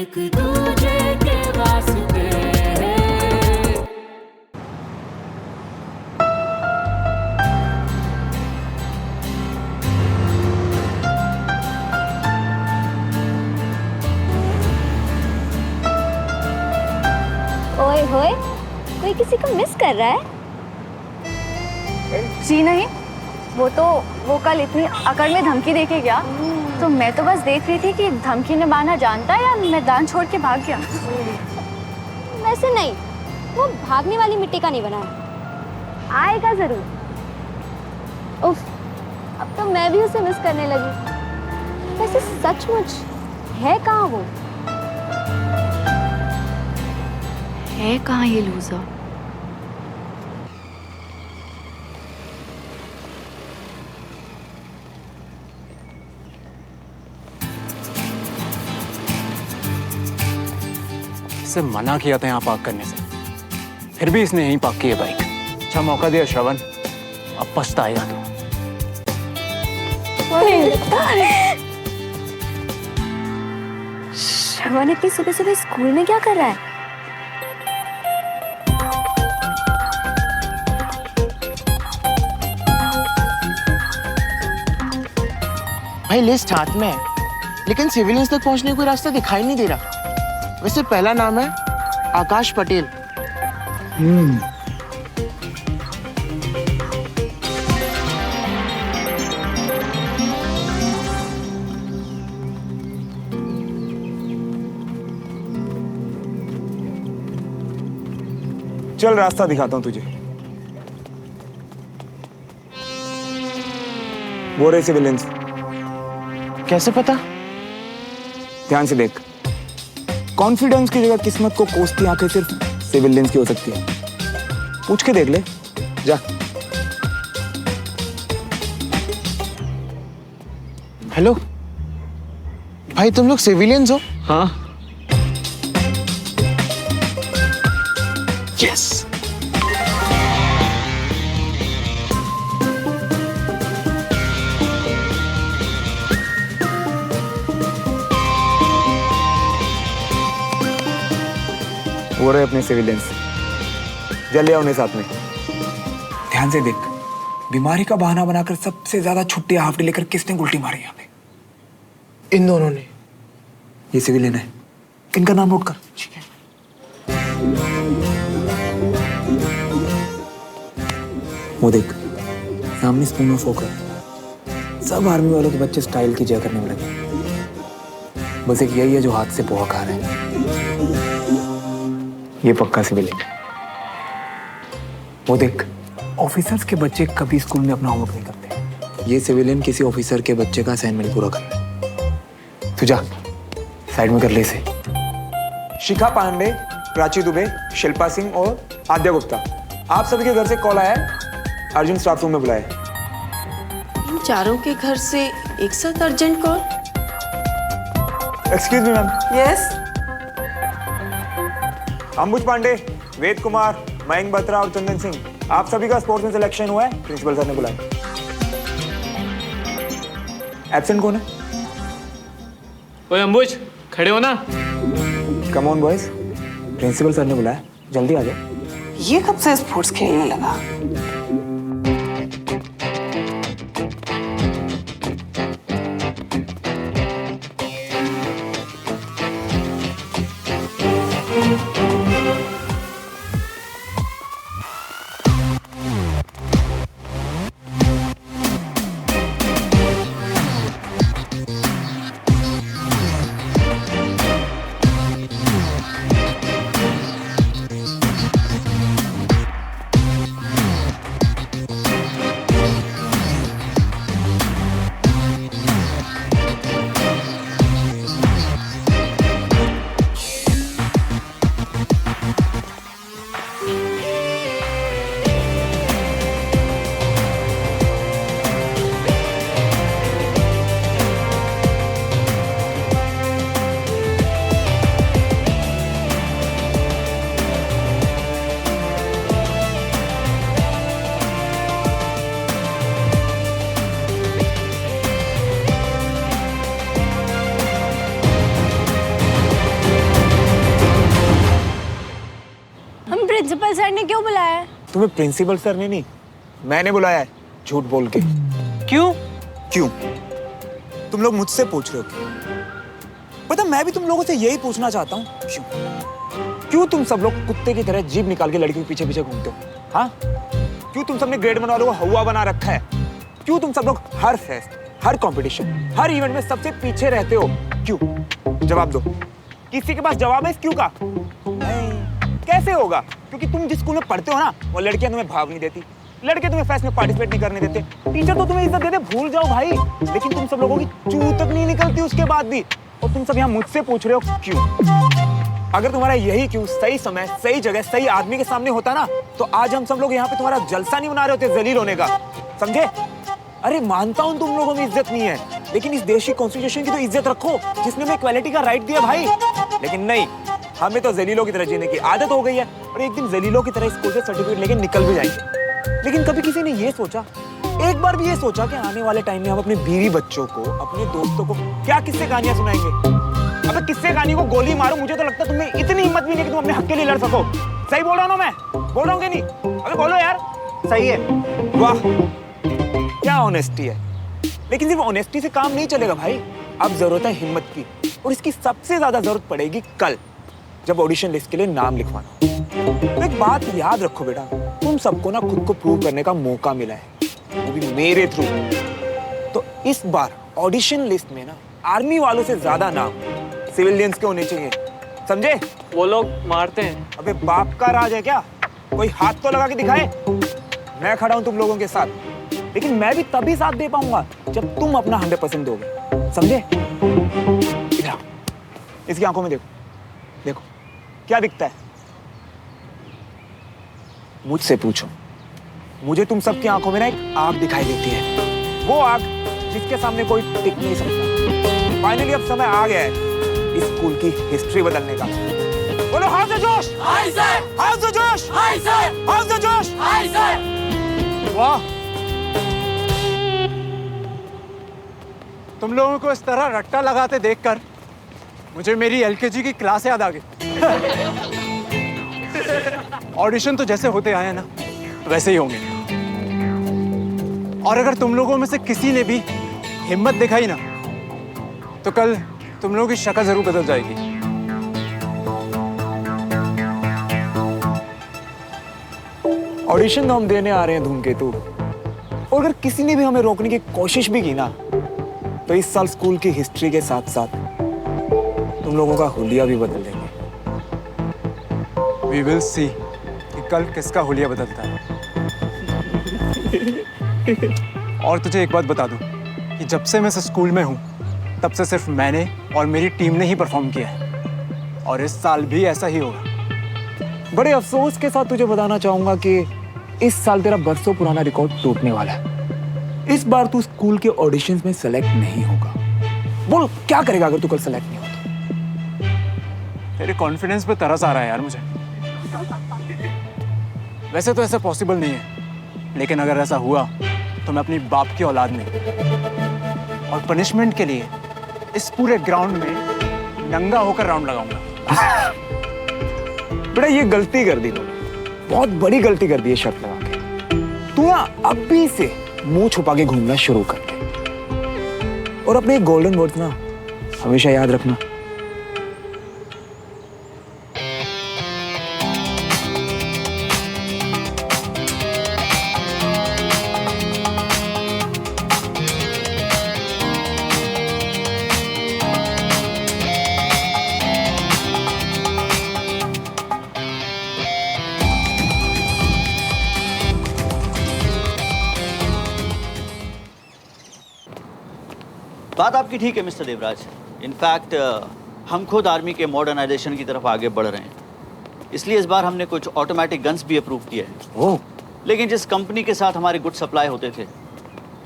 एक दूजे के वास्ते। ओए होए, कोई किसी को मिस कर रहा है? जी नहीं, वो कल इतनी अकड़ में धमकी देके गया, तो मैं तो बस देख रही थी कि धमकी निभाना जानता है या मैदान छोड़ के भाग गया। वैसे नहीं, वो भागने वाली मिट्टी का नहीं बना है, आएगा जरूर। उफ, अब तो मैं भी उसे मिस करने लगी। वैसे सचमुच है कहाँ वो? है कहाँ ये लूज़र? इससे मना किया था यहाँ पार्क करने से, फिर भी इसने यहीं पार्क की है बाइक। अच्छा मौका दिया श्रवण, अब पछताएगा तो। श्रवण इतनी सुबह सुबह स्कूल में क्या कर रहा है? भाई लिस्ट हाथ में है, लेकिन सिविलियंस तक पहुंचने का कोई रास्ता दिखाई नहीं दे रहा। वैसे पहला नाम है आकाश पटेल। चल रास्ता दिखाता हूँ तुझे। वो रहे सिविलियंस। कैसे पता? ध्यान से देख, कॉन्फिडेंस की जगह किस्मत को कोसती आंखें सिर्फ सिविलियंस की हो सकती है। पूछ के देख ले, जा। हेलो भाई, तुम लोग सिविलियंस हो? हाँ। यस। वो रहे अपने सिविलियंस, जल्दी आओ उन्हें साथ में। ध्यान से देख, बीमारी का बहाना बनाकर सबसे ज्यादा छुट्टी हाफ डे लेकर किसने उल्टी मारी यहाँ पे? इन दोनों ने। ये सिविलियन है, इनका नाम नोट कर। ठीक है। वो देख, सामने स्पून ऑफ होकर सब आर्मी वालों के बच्चे स्टाइल की जय करने में लगे। बस एक यही है जो हाथ से पोहा खा रहे हैं। ये पक्का सिविलियन। वो देख, ऑफिसर्स के बच्चे कभी स्कूल में अपना होमवर्क नहीं करते। ये सिविलियन किसी ऑफिसर के बच्चे का असाइनमेंट पूरा कर रहा है। तू जा, साइड में कर ले इसे। शिखा पांडे, प्राची दुबे, शिल्पा सिंह और आद्या गुप्ता, आप सभी के घर से कॉल आया है, अर्जुन स्टाफ रूम में बुलाया। इन चारों के घर से एक साथ urgent call? Excuse me ma'am. Yes. Ambuj Pandey, Ved Kumar, Mayank Batra और चंदन सिंह, आप सभी का स्पोर्ट्स में सिलेक्शन हुआ है, प्रिंसिपल सर ने बुलाया। एब्सेंट कौन है? ओए अंबुज, खड़े हो ना। Come on boys, principal sir ने बुलाया, जल्दी आ जाओ। ये कब से स्पोर्ट्स खेलने लगा? प्रिंसिपल सर ने क्यों बुलाया है? तुम्हें प्रिंसिपल सर ने नहीं, मैंने बुलाया है, झूठ बोल के। क्यों? क्यों? तुम लोग मुझसे पूछ रहे हो क्यों? पता मैं भी तुम लोगों से यही पूछना चाहता हूँ, क्यों? क्यों तुम सब लोग कुत्ते की तरह जीभ निकाल के लड़की के पीछे पीछे घूमते हो? हाँ? क्यों तुम सबने ग्रेड वन वालों को हवा बना रखा है? क्यों तुम सब लोग हर फेस्ट, हर कंपटीशन, हर इवेंट में सबसे पीछे रहते हो? क्यों? जवाब दो। किसी के पास जवाब है इस क्यों का? नहीं। कैसे होगा? क्योंकि तुम जिस स्कूल में पढ़ते हो ना, वो लड़कियां तुम्हें भाव नहीं देती, लड़के तुम्हें फेस्ट में पार्टिसिपेट नहीं करने देते, टीचर तो तुम्हें इज्जत देते, भूल जाओ भाई। लेकिन तुम सब लोगों की चू तक नहीं निकलती उसके बाद भी, और तुम सब यहाँ मुझसे पूछ रहे हो क्यों? अगर तुम्हारा यही क्यों सही समय, सही जगह, सही आदमी के सामने होता ना, तो आज हम सब लोग यहाँ पे तुम्हारा जलसा नहीं बना रहे होते जलील होने का, समझे? अरे मानता हूँ तुम लोगों में इज्जत नहीं है, लेकिन इस देश की कॉन्स्टिट्यूशन की तो इज्जत रखो, जिसने हमें इक्वालिटी का राइट दिया भाई। लेकिन नहीं, हमें तो जलीलों की तरह जीने की आदत हो गई है, और एक दिन जलीलों की तरह स्कूल से सर्टिफिकेट लेके निकल भी जाएंगे। लेकिन कभी किसी ने ये सोचा, एक बार भी ये सोचा कि आने वाले टाइम में हम अपने बीवी बच्चों को, अपने दोस्तों को क्या किस्से कहानियां सुनाएंगे? अबे किस्से कहानी को गोली मारो, मुझे तो लगता है तुम्हें इतनी हिम्मत भी नहीं कि तुम अपने हक के लिए लड़ सको। सही बोल रहा हूँ ना मैं? बोल रहा हूँ कि नहीं? अबे बोलो यार, सही है। वाह, क्या ऑनेस्टी है। लेकिन सिर्फ ऑनेस्टी से काम नहीं चलेगा भाई, अब जरूरत है हिम्मत की, और इसकी सबसे ज्यादा जरूरत पड़ेगी कल, जब ऑडिशन लिस्ट के लिए नाम लिखवाना। तो एक बात याद रखो बेटा, तुम सबको ना खुद को प्रूव करने का मौका मिला है, वो भी मेरे थ्रू। तो इस बार ऑडिशन लिस्ट में ना आर्मी वालों से ज्यादा नाम सिविलियंस के होने चाहिए, समझे? वो लोग मारते हैं। अबे बाप का राज है क्या? कोई हाथ तो लगा के दिखाए। मैं खड़ा हूं तुम लोगों के साथ, लेकिन मैं भी तभी साथ दे पाऊंगा जब तुम अपना 100% दोगे, समझे? इधर आओ, इसकी आंखों में देखो, देखो क्या दिखता है? मुझसे पूछो, मुझे तुम सबकी आंखों में ना एक आग दिखाई देती है, वो आग जिसके सामने कोई टिक नहीं सकता। फाइनली अब समय आ गया है इस स्कूल की हिस्ट्री बदलने का। बोलो हाउस ऑफ जोश! Hi sir! हाउस ऑफ जोश! Hi sir! हाउस ऑफ जोश! Hi sir! वाह, तुम लोगों को इस तरह रट्टा लगाते देखकर मुझे मेरी एलकेजी की क्लास याद आ गई। ऑडिशन तो जैसे होते आए हैं ना, वैसे ही होंगे। और अगर तुम लोगों में से किसी ने भी हिम्मत दिखाई ना, तो कल तुम लोगों की शक्ल जरूर बदल जाएगी। ऑडिशन तो हम देने आ रहे हैं धूमकेतु, और अगर किसी ने भी हमें रोकने की कोशिश भी की ना, तो इस साल स्कूल की हिस्ट्री के साथ साथ तुम लोगों का हुलिया भी बदल देंगे। We will see कि कल किसका हुलिया बदलता है। और तुझे एक बात बता दूं कि जब से मैं इस स्कूल में हूं, तब से सिर्फ मैंने और मेरी टीम ने ही परफॉर्म किया है, और इस साल भी ऐसा ही होगा। बड़े अफसोस के साथ तुझे बताना चाहूंगा कि इस साल तेरा बरसों पुराना रिकॉर्ड टूटने वाला है। इस बार तू स्कूल के ऑडिशंस में सेलेक्ट नहीं होगा। बोल क्या करेगा अगर तू कल सेलेक्ट नहीं होता? तेरे कॉन्फिडेंस पे तरस आ रहा है यार मुझे। वैसे तो ऐसा पॉसिबल नहीं है, लेकिन अगर ऐसा हुआ तो मैं अपनी बाप की औलाद में, और पनिशमेंट के लिए इस पूरे ग्राउंड में नंगा होकर राउंड लगाऊंगा। बेटा ये गलती कर दी तूने, बहुत बड़ी गलती कर दी है शर्त लगा के। तू ना अभी से मुंह छुपा के घूमना शुरू कर दे, और अपने गोल्डन वर्ड्स ना हमेशा याद रखना। बात आपकी ठीक है मिस्टर देवराज। इनफैक्ट हम खुद आर्मी के मॉडर्नाइजेशन की तरफ आगे बढ़ रहे हैं, इसलिए इस बार हमने कुछ ऑटोमेटिक गन्स भी अप्रूव किए हैं। ओह, लेकिन जिस कंपनी के साथ हमारे गुड सप्लाई होते थे,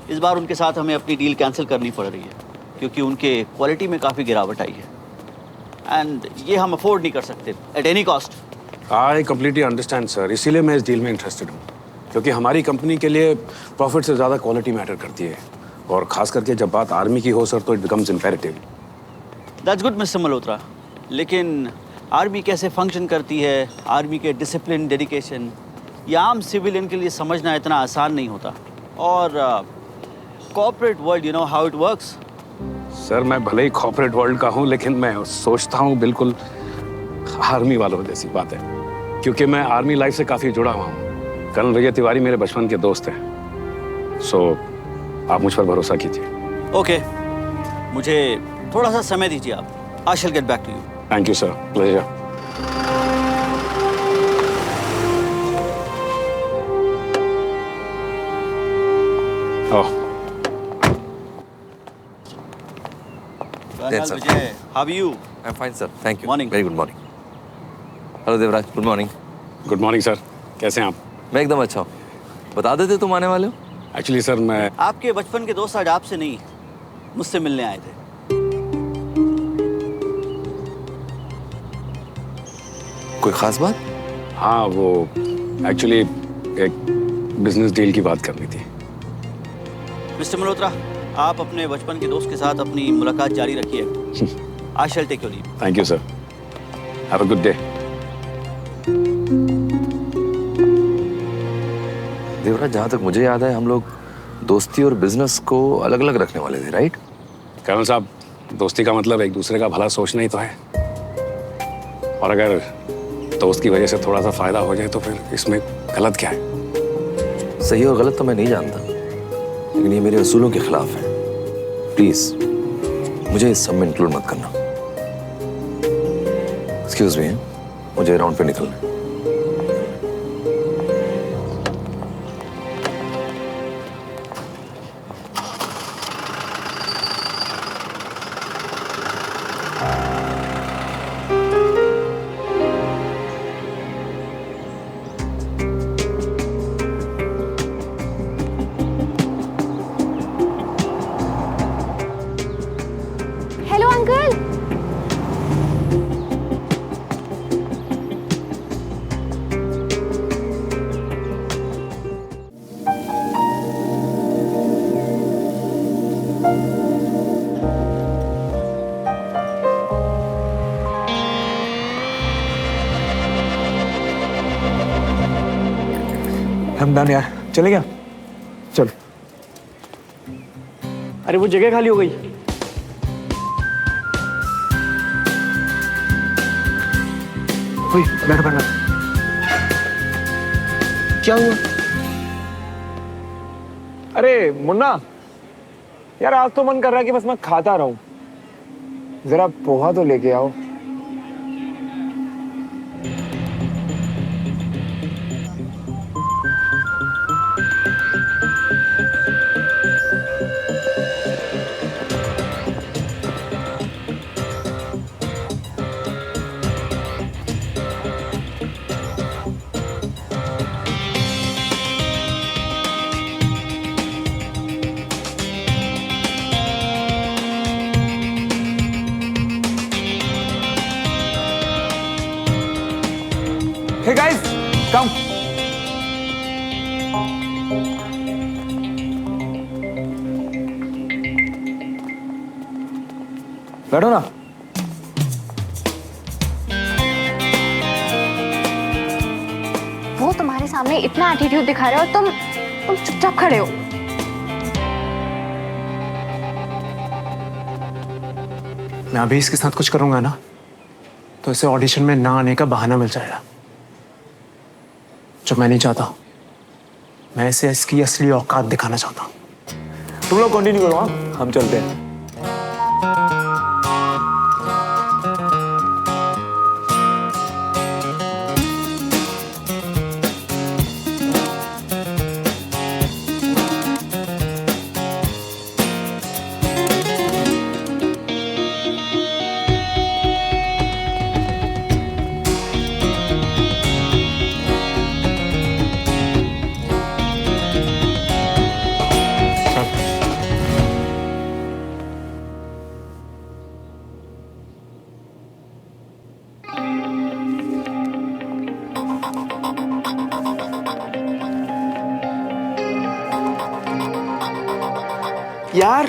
इस बार उनके साथ हमें अपनी डील कैंसिल करनी पड़ रही है, क्योंकि उनके क्वालिटी में काफ़ी गिरावट आई है, एंड ये हम अफोर्ड नहीं कर सकते at any cost. I completely understand sir, इसीलिए मैं इस डील में इंटरेस्टेड हूँ, क्योंकि हमारी कंपनी के लिए प्रॉफिट से ज़्यादा क्वालिटी मैटर करती है, और खास करके जब बात आर्मी की हो सर, तो it becomes imperative. That's good mister Malhotra, लेकिन आर्मी कैसे फंक्शन करती है, आर्मी के डिसिप्लिन, डेडिकेशन, ये आम सिविलियन के लिए समझना इतना आसान नहीं होता। और corporate world, you know how it works. Sir मैं भले ही कॉर्पोरेट वर्ल्ड का हूँ, लेकिन मैं सोचता हूँ बिल्कुल आर्मी वालों जैसी बात है, क्योंकि मैं आर्मी लाइफ से काफ़ी जुड़ा हुआ हूँ। कर्नल विजय तिवारी मेरे बचपन के दोस्त हैं। सो आप मुझ पर भरोसा कीजिए। ओके, मुझे थोड़ा सा समय दीजिए आप। I shall get back to you. Thank you sir, pleasure. Oh, colonel sir. Vijay, how are you? I'm fine, sir. Thank you. Morning. Very good morning. Hello, Devraj. Good morning. Good morning sir, कैसे हैं आप? मैं एकदम अच्छा हूँ. बता देते तुम आने वाले हो? एक्चुअली सर मैं आपके बचपन के दोस्त आज आपसे नहीं, मुझसे मिलने आए थे। कोई खास बात? हाँ, वो एक्चुअली एक बिजनेस डील की बात करनी थी। मिस्टर मल्होत्रा, आप अपने बचपन के दोस्त के साथ अपनी मुलाकात जारी रखिए। I shall take your leave. Thank you sir, have a good day. Devraj, जहाँ तक मुझे याद है हम लोग दोस्ती और बिजनेस को अलग अलग रखने वाले थे, राइट? कर्नल साहब, दोस्ती का मतलब एक दूसरे का भला सोचना ही तो है, और अगर दोस्त की वजह से थोड़ा सा फायदा हो जाए तो फिर इसमें गलत क्या है? सही और गलत तो मैं नहीं जानता, लेकिन ये मेरे असूलों के खिलाफ है। प्लीज मुझे इस सब में इंक्लूड मत करना। एक्सक्यूज मी, मुझे राउंड पे निकलना है। Hello uncle. हम डन यार, चले क्या? चल। अरे वो जगह खाली हो गई। बैठ बैठ। क्या हुआ? अरे मुन्ना यार, आज तो मन कर रहा है कि बस मैं खाता रहूं। जरा पोहा तो लेके आओ। Hey guys, come. बैठो ना। वो तुम्हारे सामने इतना एटीट्यूड दिखा रहे हो, तुम चुपचाप खड़े हो। मैं अभी इसके साथ कुछ करूंगा ना, तो इसे ऑडिशन में ना आने का बहाना मिल जाएगा, जो मैं नहीं चाहता। मैं इसे इसकी असली औकात दिखाना चाहता हूँ। तुम लोग कंटिन्यू करो, हाँ? हम चलते हैं। यार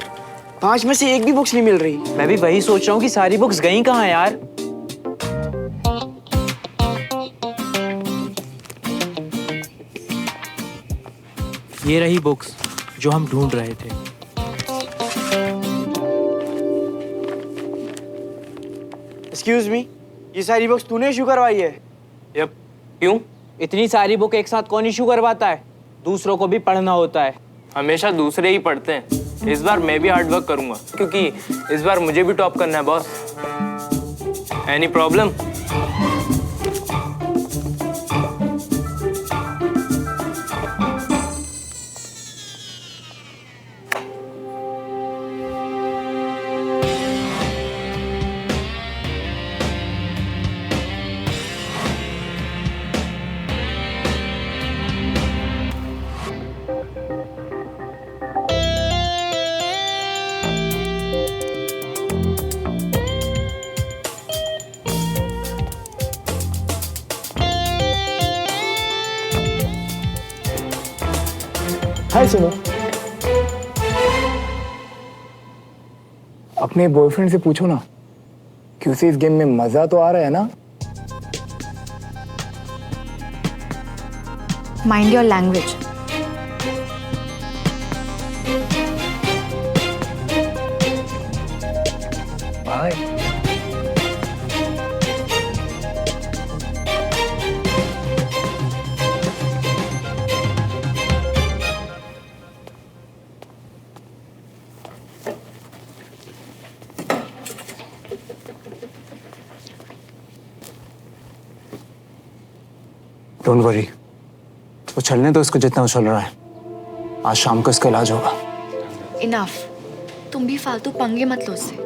5 में से एक भी बुक्स नहीं मिल रही। मैं भी वही सोच रहा हूँ कि सारी बुक्स गई कहाँ यार। ये रही बुक्स जो हम ढूंढ रहे थे। एक्सक्यूज मी, ये सारी बुक्स तूने इशू करवाई है? यप। क्यों? इतनी सारी बुक एक साथ कौन इशू करवाता है? दूसरों को भी पढ़ना होता है। हमेशा दूसरे ही पढ़ते हैं। इस बार मैं भी हार्ड वर्क करूंगा क्योंकि इस बार मुझे भी टॉप करना है बॉस। Any problem? हाय सुनो, अपने बॉयफ्रेंड से पूछो ना कि उसे इस गेम में मजा तो आ रहा है ना? Mind your language. Bye. Don't worry, उछलने दो इसको जितना उछल रहा है। आज शाम को इसका इलाज होगा। इनफ, तुम भी फालतू पंगे मत लो उससे।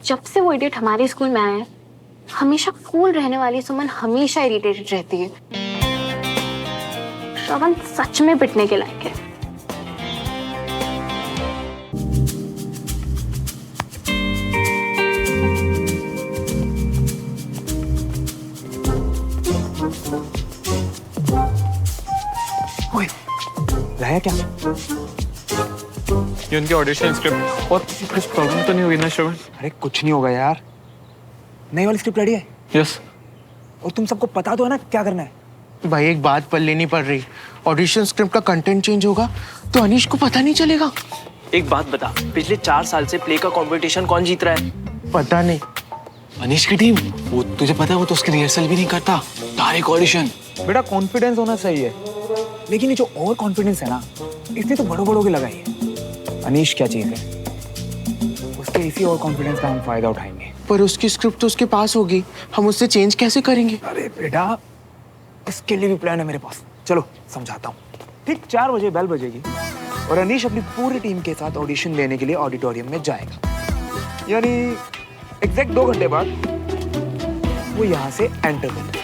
जब से वो इडियट हमारे स्कूल में आया है, हमेशा कूल रहने वाली सुमन हमेशा इरिटेटेड रहती है। श्रवण सच में पिटने के लायक है। लाया क्या? ये उनके ऑडिशन स्क्रिप्ट। और कुछ प्रॉब्लम तो नहीं हुई ना श्रवण? अरे कुछ नहीं होगा यार, नई वाली स्क्रिप्ट रेडी है। यस। और तुम सबको पता तो है ना क्या करना है? भाई एक बात पर लेनी पड़ रही, ऑडिशन स्क्रिप्ट का कंटेंट चेंज होगा तो अनीश को पता नहीं चलेगा। एक बात बता, पिछले 4 साल से प्ले का कंपटीशन कौन जीत रहा है? पता नहीं। अनीश की टीम। वो तुझे पता है वो तो उसकी रिहर्सल भी नहीं करता, डायरेक्ट ऑडिशन। बेटा कॉन्फिडेंस होना सही है, लेकिन ये जो ओवर कॉन्फिडेंस है ना, इसने तो बड़ों की लगाई है। अनीश क्या चीज है, उसके इसी ओवर कॉन्फिडेंस का हम फायदा उठाएंगे। पर उसकी स्क्रिप्ट तो उसके पास होगी, हम उससे चेंज कैसे करेंगे? अरे बेटा, इसके लिए भी प्लान है मेरे पास। चलो समझाता हूँ। ठीक 4 बजे बेल बजेगी और अनीश अपनी पूरी टीम के साथ ऑडिशन देने के लिए ऑडिटोरियम में जाएगा। यानी एग्जैक्ट 2 घंटे बाद वो यहाँ से एंटर करेगा।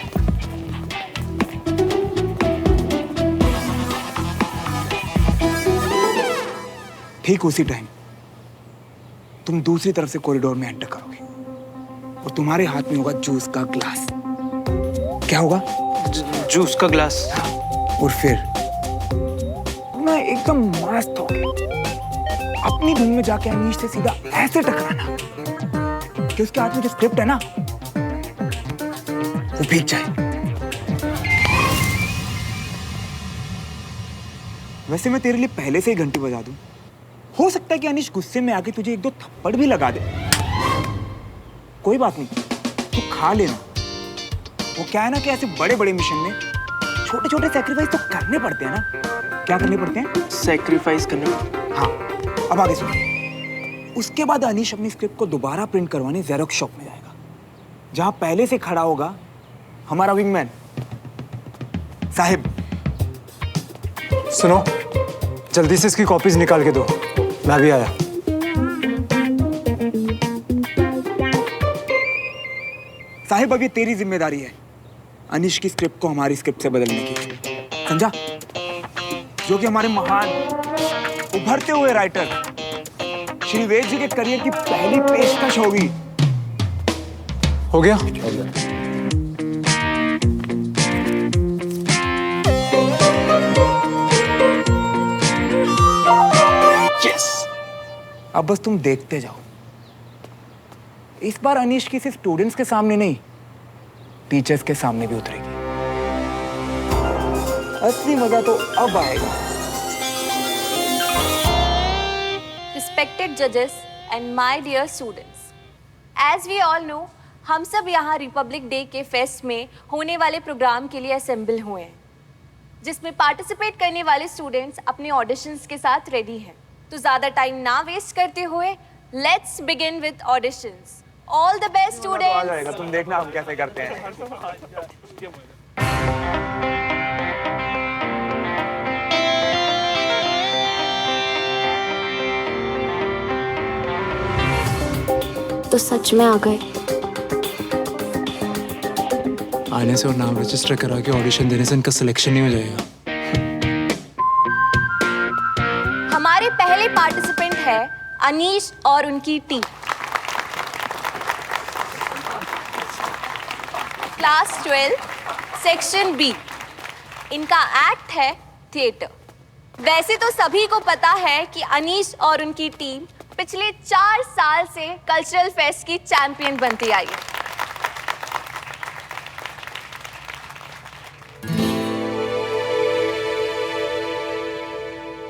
ठीक उसी टाइम तुम दूसरी तरफ से कॉरिडोर में एंटर करोगे और तुम्हारे हाथ में होगा जूस का ग्लास। क्या होगा? जूस का ग्लास। और फिर ना एकदम मस्त हो अपनी धुन में जाके अनीश से सीधा ऐसे टकराना कि उसके हाथ में जो स्क्रिप्ट है ना वो भीग जाए। वैसे मैं तेरे लिए पहले से ही घंटी बजा दूं। हो सकता है कि अनीश गुस्से में आके तुझे 1-2 थप्पड़ भी लगा दे। कोई बात नहीं, तू खा लेना। वो क्या है ना कि ऐसे बड़े मिशन में छोटे सैक्रिफाइस तो करने पड़ते हैं ना। क्या करने पड़ते हैं? सैक्रिफाइस करने। हाँ, अब आगे सुनो। उसके बाद अनीश अपनी स्क्रिप्ट को दोबारा प्रिंट करवाने जेरोक्स शॉप में जाएगा, जहां पहले से खड़ा होगा हमारा विंगमैन साहिब। सुनो, जल्दी से इसकी कॉपीज निकाल के दो, मैं भी आया। साहिब अब ये तेरी जिम्मेदारी है अनीश की स्क्रिप्ट को हमारी स्क्रिप्ट से बदलने की, समझा? जो कि हमारे महान उभरते हुए राइटर श्री वेद जी के करियर की पहली पेशकश होगी। हो गया? यस। अब बस तुम देखते जाओ इस बार अनीश की सिर्फ स्टूडेंट्स के सामने नहीं, टीचर्स के सामने भी उतरेगी। असली मजा तो अब आएगा। Respected judges and my dear students, as we all know, हम सब यहाँ रिपब्लिक डे के फेस्ट में होने वाले प्रोग्राम के लिए असेंबल हुए हैं, जिसमें पार्टिसिपेट करने वाले स्टूडेंट्स अपने ऑडिशंस के साथ रेडी हैं। तो ज़्यादा टाइम ना वेस्ट करते हुए let's begin with auditions. All the best students. तुम देखना हम कैसे करते हैं। तो सच में आ गए। आने से और नाम रजिस्टर करा के ऑडिशन देने से इनका सिलेक्शन नहीं हो जाएगा। हमारे पहले पार्टिसिपेंट है अनीश और उनकी टीम। Class 12 section B. इनका एक्ट है थिएटर। वैसे तो सभी को पता है कि अनीश और उनकी टीम पिछले 4 साल से कल्चरल फेस्ट की चैंपियन बनती आई है।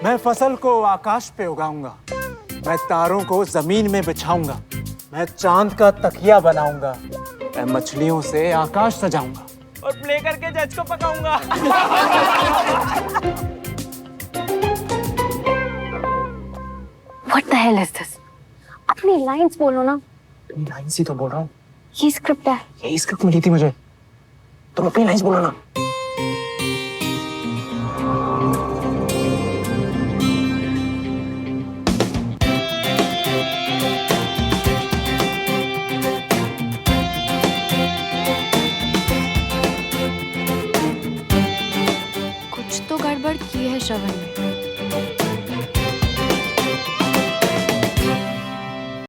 मैं फसल को आकाश पे उगाऊंगा, मैं तारों को जमीन में बिछाऊंगा, मैं चांद का तकिया बनाऊंगा, मैं मछलियों से आकाश सजाऊंगा और प्ले करके जज को पकाऊंगा। What the hell is this? अपनी लाइंस बोलो ना। लाइन्स ही तो बोल रहा हूँ। ये स्क्रिप्ट है। यही स्क्रिप्ट मिली थी मुझे, तुम अपनी लाइन्स बोलो ना। कुछ तो गड़बड़ की है श्रवण ने।